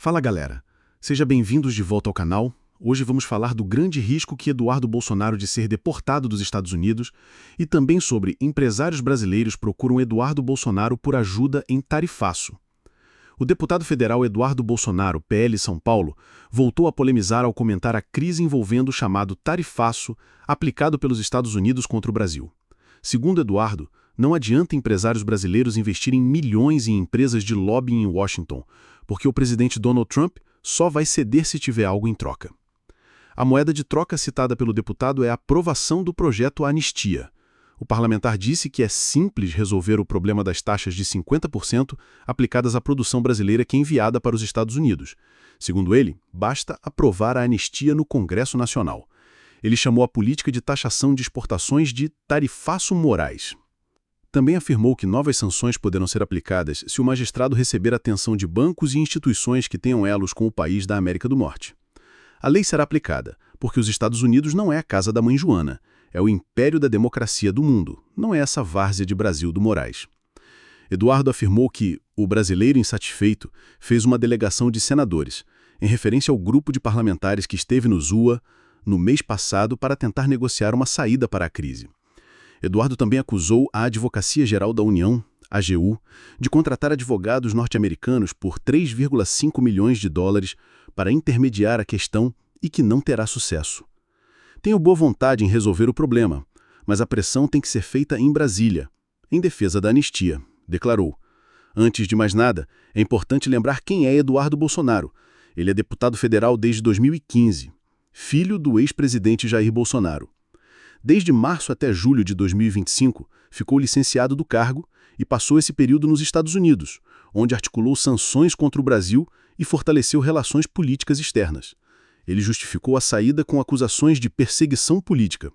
Fala galera, sejam bem-vindos de volta ao canal. Hoje vamos falar do grande risco que Eduardo Bolsonaro de ser deportado dos Estados Unidos e também sobre empresários brasileiros procuram Eduardo Bolsonaro por ajuda em tarifaço. O deputado federal Eduardo Bolsonaro, PL São Paulo, voltou a polemizar ao comentar a crise envolvendo o chamado tarifaço aplicado pelos Estados Unidos contra o Brasil. Segundo Eduardo, não adianta empresários brasileiros investirem milhões em empresas de lobbying em Washington, porque o presidente Donald Trump só vai ceder se tiver algo em troca. A moeda de troca citada pelo deputado é a aprovação do projeto Anistia. O parlamentar disse que é simples resolver o problema das taxas de 50% aplicadas à produção brasileira que é enviada para os Estados Unidos. Segundo ele, basta aprovar a anistia no Congresso Nacional. Ele chamou a política de taxação de exportações de tarifaço morais. Também afirmou que novas sanções poderão ser aplicadas se o magistrado receber atenção de bancos e instituições que tenham elos com o país da América do Norte. A lei será aplicada, porque os Estados Unidos não é a casa da mãe Joana, é o império da democracia do mundo, não é essa várzea de Brasil do Moraes. Eduardo afirmou que o brasileiro insatisfeito fez uma delegação de senadores, em referência ao grupo de parlamentares que esteve no ZUA no mês passado para tentar negociar uma saída para a crise. Eduardo também acusou a Advocacia Geral da União, AGU, de contratar advogados norte-americanos por 3,5 milhões de dólares para intermediar a questão e que não terá sucesso. Tenho boa vontade em resolver o problema, mas a pressão tem que ser feita em Brasília, em defesa da anistia, declarou. Antes de mais nada, é importante lembrar quem é Eduardo Bolsonaro. Ele é deputado federal desde 2015, filho do ex-presidente Jair Bolsonaro. Desde março até julho de 2025, ficou licenciado do cargo e passou esse período nos Estados Unidos, onde articulou sanções contra o Brasil e fortaleceu relações políticas externas. Ele justificou a saída com acusações de perseguição política.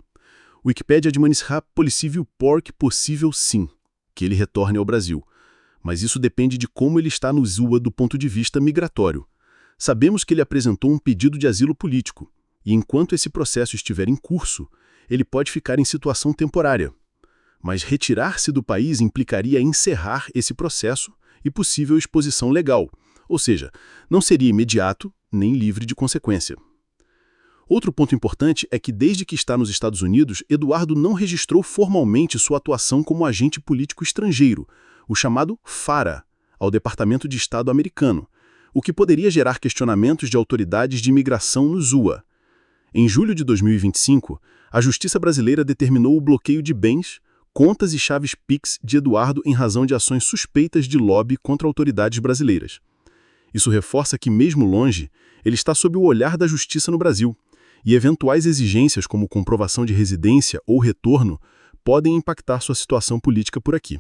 Wikipédia administra possível sim, que ele retorne ao Brasil. Mas isso depende de como ele está no ZUA do ponto de vista migratório. Sabemos que ele apresentou um pedido de asilo político, e enquanto esse processo estiver em curso, ele pode ficar em situação temporária. Mas retirar-se do país implicaria encerrar esse processo e possível exposição legal, ou seja, não seria imediato nem livre de consequência. Outro ponto importante é que desde que está nos Estados Unidos, Eduardo não registrou formalmente sua atuação como agente político estrangeiro, o chamado FARA, ao Departamento de Estado americano, o que poderia gerar questionamentos de autoridades de imigração no ZUA. Em julho de 2025, a Justiça brasileira determinou o bloqueio de bens, contas e chaves Pix de Eduardo em razão de ações suspeitas de lobby contra autoridades brasileiras. Isso reforça que, mesmo longe, ele está sob o olhar da justiça no Brasil, e eventuais exigências como comprovação de residência ou retorno podem impactar sua situação política por aqui.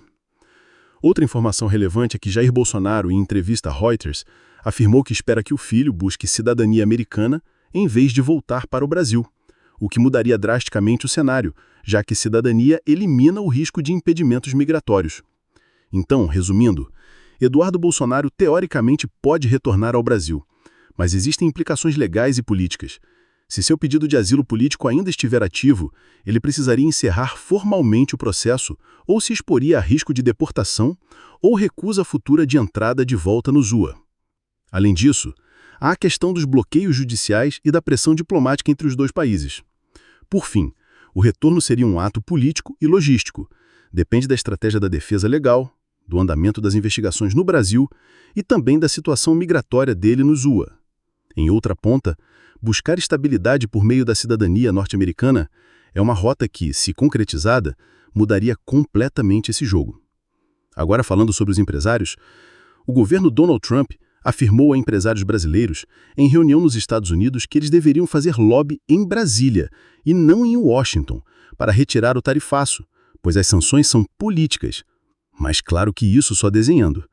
Outra informação relevante é que Jair Bolsonaro, em entrevista à Reuters, afirmou que espera que o filho busque cidadania americana em vez de voltar para o Brasil, o que mudaria drasticamente o cenário, já que cidadania elimina o risco de impedimentos migratórios. Então, resumindo, Eduardo Bolsonaro teoricamente pode retornar ao Brasil, mas existem implicações legais e políticas. Se seu pedido de asilo político ainda estiver ativo, ele precisaria encerrar formalmente o processo ou se exporia a risco de deportação ou recusa futura de entrada de volta no ZUA. Além disso, há a questão dos bloqueios judiciais e da pressão diplomática entre os dois países. Por fim, o retorno seria um ato político e logístico. Depende da estratégia da defesa legal, do andamento das investigações no Brasil e também da situação migratória dele no ZUA. Em outra ponta, buscar estabilidade por meio da cidadania norte-americana é uma rota que, se concretizada, mudaria completamente esse jogo. Agora falando sobre os empresários, o governo Donald Trump afirmou a empresários brasileiros, em reunião nos Estados Unidos, que eles deveriam fazer lobby em Brasília e não em Washington, para retirar o tarifaço, pois as sanções são políticas. Mas claro que isso só desenhando.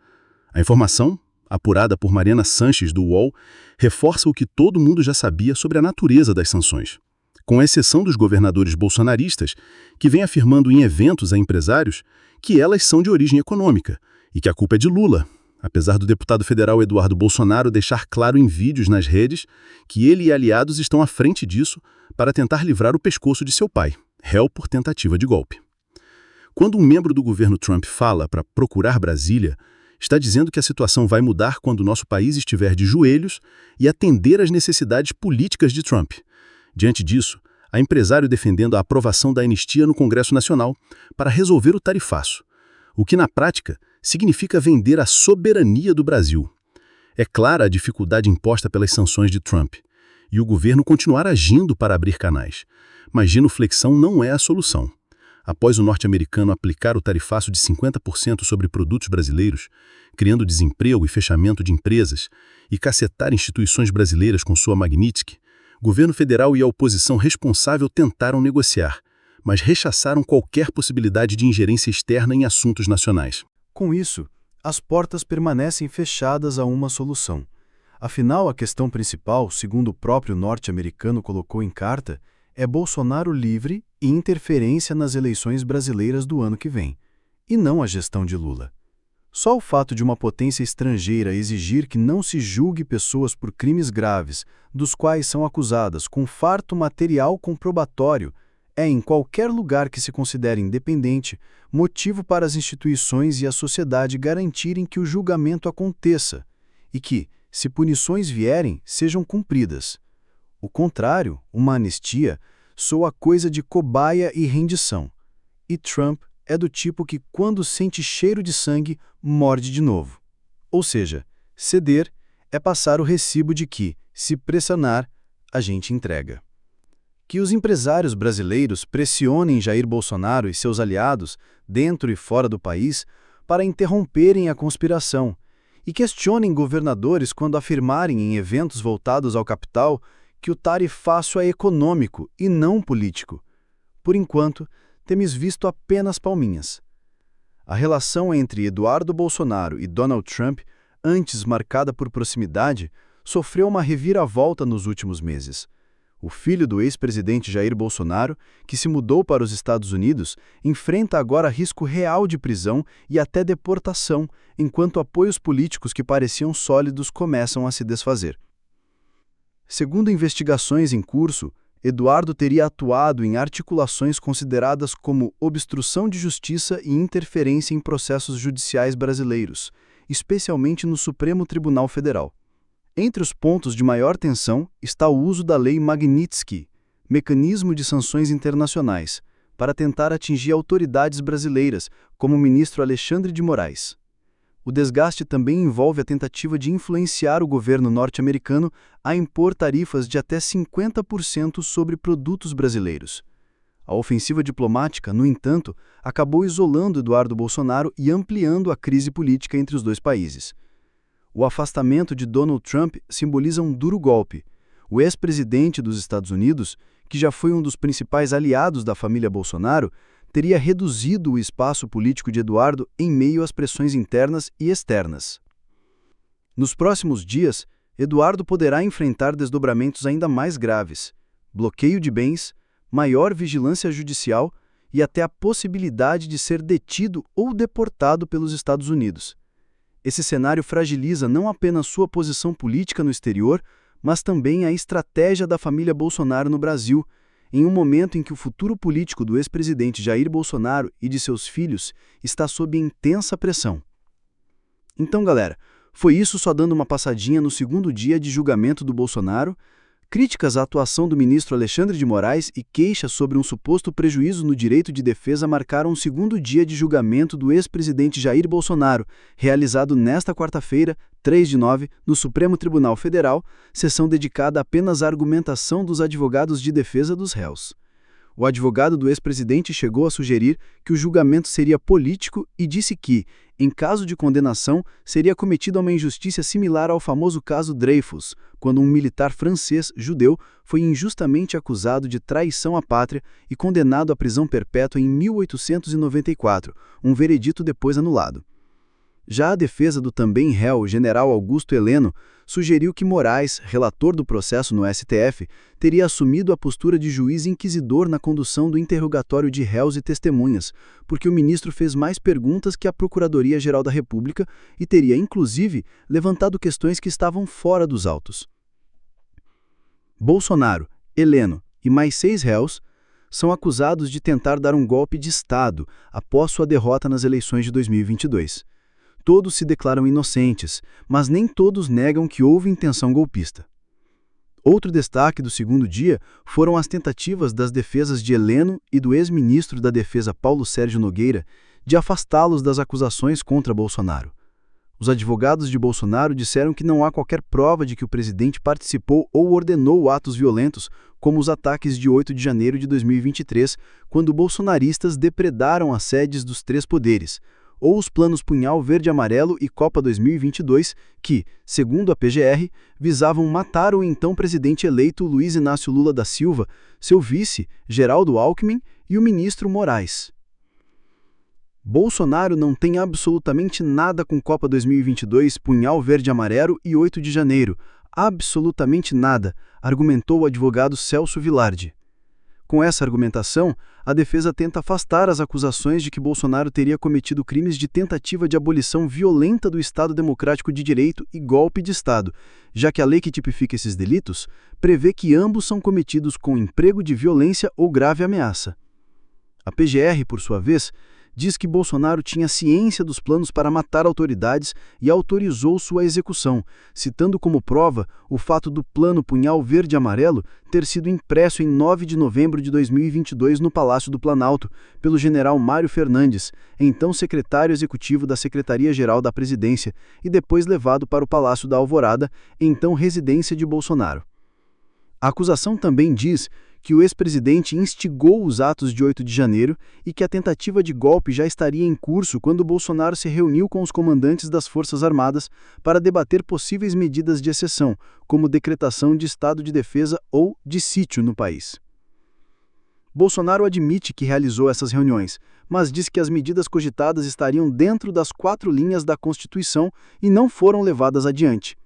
A informação, apurada por Mariana Sanches, do UOL, reforça o que todo mundo já sabia sobre a natureza das sanções. Com exceção dos governadores bolsonaristas, que vêm afirmando em eventos a empresários que elas são de origem econômica e que a culpa é de Lula, apesar do deputado federal Eduardo Bolsonaro deixar claro em vídeos nas redes que ele e aliados estão à frente disso para tentar livrar o pescoço de seu pai, réu por tentativa de golpe. Quando um membro do governo Trump fala para procurar Brasília, Está dizendo que a situação vai mudar quando o nosso país estiver de joelhos e atender às necessidades políticas de Trump. Diante disso, há empresário defendendo a aprovação da anistia no Congresso Nacional para resolver o tarifaço, o que na prática significa vender a soberania do Brasil. É clara a dificuldade imposta pelas sanções de Trump, e o governo continuar agindo para abrir canais. Mas genuflexão não é a solução. Após o norte-americano aplicar o tarifaço de 50% sobre produtos brasileiros, criando desemprego e fechamento de empresas, e cacetar instituições brasileiras com sua Magnitsky, governo federal e a oposição responsável tentaram negociar, mas rechaçaram qualquer possibilidade de ingerência externa em assuntos nacionais. Com isso, as portas permanecem fechadas a uma solução. Afinal, a questão principal, segundo o próprio norte-americano colocou em carta, é Bolsonaro livre e interferência nas eleições brasileiras do ano que vem, e não a gestão de Lula. Só o fato de uma potência estrangeira exigir que não se julgue pessoas por crimes graves, dos quais são acusadas com farto material comprobatório, é, em qualquer lugar que se considere independente, motivo para as instituições e a sociedade garantirem que o julgamento aconteça e que, se punições vierem, sejam cumpridas. O contrário, uma anistia, soa coisa de cobaia e rendição. E Trump é do tipo que, quando sente cheiro de sangue, morde de novo. Ou seja, ceder é passar o recibo de que, se pressionar, a gente entrega. Que os empresários brasileiros pressionem Jair Bolsonaro e seus aliados, dentro e fora do país, para interromperem a conspiração, e questionem governadores quando afirmarem em eventos voltados ao capital que o tarifaço é econômico e não político. Por enquanto, temos visto apenas palminhas. A relação entre Eduardo Bolsonaro e Donald Trump, antes marcada por proximidade, sofreu uma reviravolta nos últimos meses. O filho do ex-presidente Jair Bolsonaro, que se mudou para os Estados Unidos, enfrenta agora risco real de prisão e até deportação, enquanto apoios políticos que pareciam sólidos começam a se desfazer. Segundo investigações em curso, Eduardo teria atuado em articulações consideradas como obstrução de justiça e interferência em processos judiciais brasileiros, especialmente no Supremo Tribunal Federal. Entre os pontos de maior tensão está o uso da Lei Magnitsky, mecanismo de sanções internacionais, para tentar atingir autoridades brasileiras, como o ministro Alexandre de Moraes. O desgaste também envolve a tentativa de influenciar o governo norte-americano a impor tarifas de até 50% sobre produtos brasileiros. A ofensiva diplomática, no entanto, acabou isolando Eduardo Bolsonaro e ampliando a crise política entre os dois países. O afastamento de Donald Trump simboliza um duro golpe. O ex-presidente dos Estados Unidos, que já foi um dos principais aliados da família Bolsonaro, teria reduzido o espaço político de Eduardo em meio às pressões internas e externas. Nos próximos dias, Eduardo poderá enfrentar desdobramentos ainda mais graves: bloqueio de bens, maior vigilância judicial e até a possibilidade de ser detido ou deportado pelos Estados Unidos. Esse cenário fragiliza não apenas sua posição política no exterior, mas também a estratégia da família Bolsonaro no Brasil, em um momento em que o futuro político do ex-presidente Jair Bolsonaro e de seus filhos está sob intensa pressão. Então, galera, foi isso, só dando uma passadinha no segundo dia de julgamento do Bolsonaro. Críticas à atuação do ministro Alexandre de Moraes e queixas sobre um suposto prejuízo no direito de defesa marcaram o segundo dia de julgamento do ex-presidente Jair Bolsonaro, realizado nesta quarta-feira, 3 de 9, no Supremo Tribunal Federal, sessão dedicada apenas à argumentação dos advogados de defesa dos réus. O advogado do ex-presidente chegou a sugerir que o julgamento seria político e disse que, em caso de condenação, seria cometida uma injustiça similar ao famoso caso Dreyfus, quando um militar francês judeu foi injustamente acusado de traição à pátria e condenado à prisão perpétua em 1894, um veredito depois anulado. Já a defesa do também réu, general Augusto Heleno, sugeriu que Moraes, relator do processo no STF, teria assumido a postura de juiz inquisidor na condução do interrogatório de réus e testemunhas, porque o ministro fez mais perguntas que a Procuradoria-Geral da República e teria, inclusive, levantado questões que estavam fora dos autos. Bolsonaro, Heleno e mais 6 réus são acusados de tentar dar um golpe de Estado após sua derrota nas eleições de 2022. Todos se declaram inocentes, mas nem todos negam que houve intenção golpista. Outro destaque do segundo dia foram as tentativas das defesas de Heleno e do ex-ministro da Defesa Paulo Sérgio Nogueira de afastá-los das acusações contra Bolsonaro. Os advogados de Bolsonaro disseram que não há qualquer prova de que o presidente participou ou ordenou atos violentos, como os ataques de 8 de janeiro de 2023, quando bolsonaristas depredaram as sedes dos três poderes, ou os planos Punhal Verde-Amarelo e Copa 2022, que, segundo a PGR, visavam matar o então presidente eleito Luiz Inácio Lula da Silva, seu vice, Geraldo Alckmin, e o ministro Moraes. Bolsonaro não tem absolutamente nada com Copa 2022, Punhal Verde-Amarelo e 8 de janeiro. Absolutamente nada, argumentou o advogado Celso Vilardi. Com essa argumentação, a defesa tenta afastar as acusações de que Bolsonaro teria cometido crimes de tentativa de abolição violenta do Estado Democrático de Direito e golpe de Estado, já que a lei que tipifica esses delitos prevê que ambos são cometidos com emprego de violência ou grave ameaça. A PGR, por sua vez, diz que Bolsonaro tinha ciência dos planos para matar autoridades e autorizou sua execução, citando como prova o fato do plano Punhal Verde-Amarelo ter sido impresso em 9 de novembro de 2022 no Palácio do Planalto, pelo general Mário Fernandes, então secretário executivo da Secretaria-Geral da Presidência, e depois levado para o Palácio da Alvorada, então residência de Bolsonaro. A acusação também diz que o ex-presidente instigou os atos de 8 de janeiro e que a tentativa de golpe já estaria em curso quando Bolsonaro se reuniu com os comandantes das Forças Armadas para debater possíveis medidas de exceção, como decretação de estado de defesa ou de sítio no país. Bolsonaro admite que realizou essas reuniões, mas diz que as medidas cogitadas estariam dentro das 4 linhas da Constituição e não foram levadas adiante.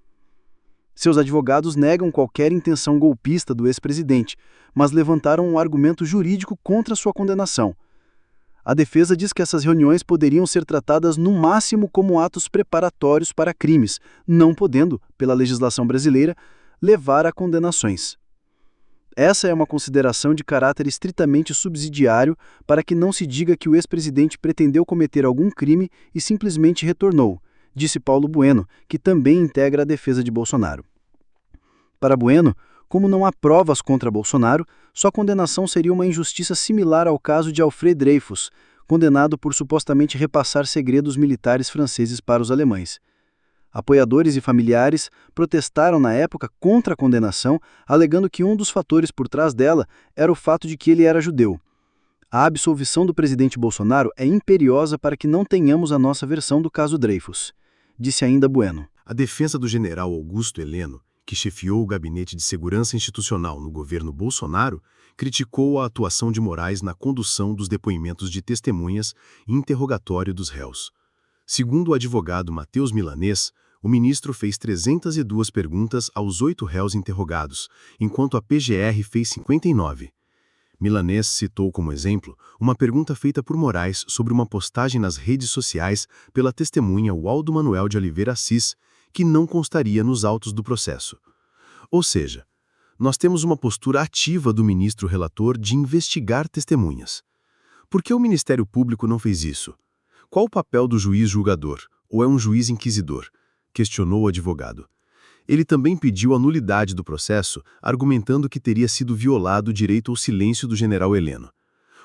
Seus advogados negam qualquer intenção golpista do ex-presidente, mas levantaram um argumento jurídico contra sua condenação. A defesa diz que essas reuniões poderiam ser tratadas no máximo como atos preparatórios para crimes, não podendo, pela legislação brasileira, levar a condenações. Essa é uma consideração de caráter estritamente subsidiário para que não se diga que o ex-presidente pretendeu cometer algum crime e simplesmente retornou, disse Paulo Bueno, que também integra a defesa de Bolsonaro. Para Bueno, como não há provas contra Bolsonaro, sua condenação seria uma injustiça similar ao caso de Alfred Dreyfus, condenado por supostamente repassar segredos militares franceses para os alemães. Apoiadores e familiares protestaram na época contra a condenação, alegando que um dos fatores por trás dela era o fato de que ele era judeu. A absolvição do presidente Bolsonaro é imperiosa para que não tenhamos a nossa versão do caso Dreyfus, disse ainda Bueno. A defesa do general Augusto Heleno, que chefiou o Gabinete de Segurança Institucional no governo Bolsonaro, criticou a atuação de Moraes na condução dos depoimentos de testemunhas e interrogatório dos réus. Segundo o advogado Matheus Milanês, o ministro fez 302 perguntas aos 8 réus interrogados, enquanto a PGR fez 59. Milanês citou como exemplo uma pergunta feita por Moraes sobre uma postagem nas redes sociais pela testemunha Waldo Manuel de Oliveira Assis, que não constaria nos autos do processo. Ou seja, nós temos uma postura ativa do ministro relator de investigar testemunhas. Por que o Ministério Público não fez isso? Qual o papel do juiz julgador, ou é um juiz inquisidor? Questionou o advogado. Ele também pediu a nulidade do processo, argumentando que teria sido violado o direito ao silêncio do general Heleno.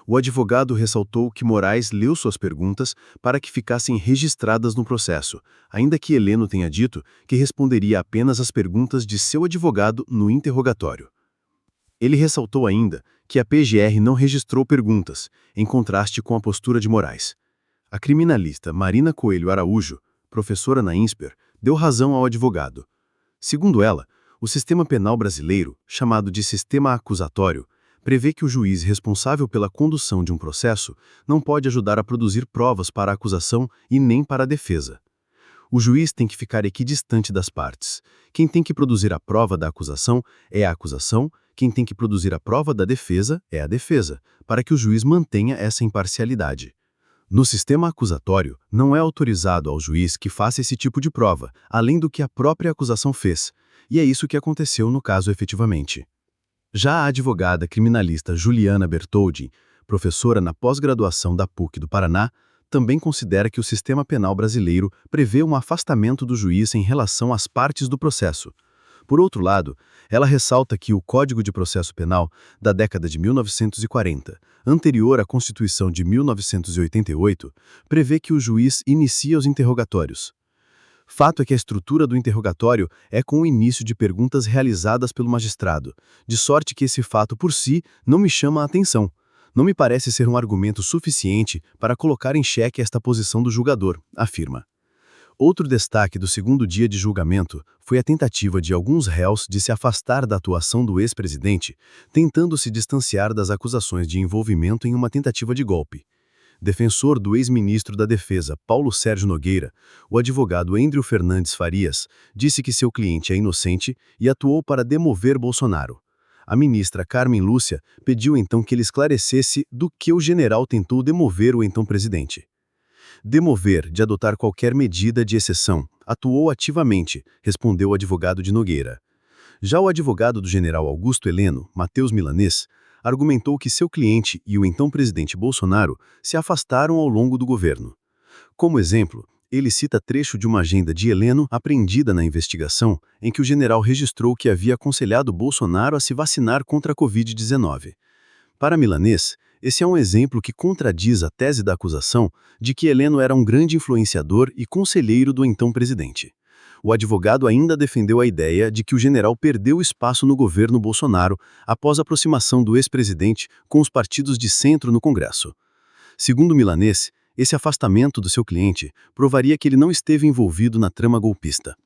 O advogado ressaltou que Moraes leu suas perguntas para que ficassem registradas no processo, ainda que Heleno tenha dito que responderia apenas às perguntas de seu advogado no interrogatório. Ele ressaltou ainda que a PGR não registrou perguntas, em contraste com a postura de Moraes. A criminalista Marina Coelho Araújo, professora na INSPER, deu razão ao advogado. Segundo ela, o sistema penal brasileiro, chamado de sistema acusatório, prevê que o juiz responsável pela condução de um processo não pode ajudar a produzir provas para a acusação e nem para a defesa. O juiz tem que ficar equidistante das partes. Quem tem que produzir a prova da acusação é a acusação, quem tem que produzir a prova da defesa é a defesa, para que o juiz mantenha essa imparcialidade. No sistema acusatório, não é autorizado ao juiz que faça esse tipo de prova, além do que a própria acusação fez, e é isso que aconteceu no caso efetivamente. Já a advogada criminalista Juliana Bertoldi, professora na pós-graduação da PUC do Paraná, também considera que o sistema penal brasileiro prevê um afastamento do juiz em relação às partes do processo. Por outro lado, ela ressalta que o Código de Processo Penal, da década de 1940, anterior à Constituição de 1988, prevê que o juiz inicia os interrogatórios. Fato é que a estrutura do interrogatório é com o início de perguntas realizadas pelo magistrado, de sorte que esse fato por si não me chama a atenção. Não me parece ser um argumento suficiente para colocar em xeque esta posição do julgador, afirma. Outro destaque do segundo dia de julgamento foi a tentativa de alguns réus de se afastar da atuação do ex-presidente, tentando se distanciar das acusações de envolvimento em uma tentativa de golpe. Defensor do ex-ministro da Defesa, Paulo Sérgio Nogueira, o advogado Andrew Fernandes Farias, disse que seu cliente é inocente e atuou para demover Bolsonaro. A ministra Carmen Lúcia pediu então que ele esclarecesse do que o general tentou demover o então presidente. Demover de adotar qualquer medida de exceção, atuou ativamente, respondeu o advogado de Nogueira. Já o advogado do general Augusto Heleno, Matheus Milanês, argumentou que seu cliente e o então presidente Bolsonaro se afastaram ao longo do governo. Como exemplo, ele cita trecho de uma agenda de Heleno apreendida na investigação, em que o general registrou que havia aconselhado Bolsonaro a se vacinar contra a Covid-19. Para Milanês, esse é um exemplo que contradiz a tese da acusação de que Heleno era um grande influenciador e conselheiro do então presidente. O advogado ainda defendeu a ideia de que o general perdeu espaço no governo Bolsonaro após a aproximação do ex-presidente com os partidos de centro no Congresso. Segundo Milanês, esse afastamento do seu cliente provaria que ele não esteve envolvido na trama golpista.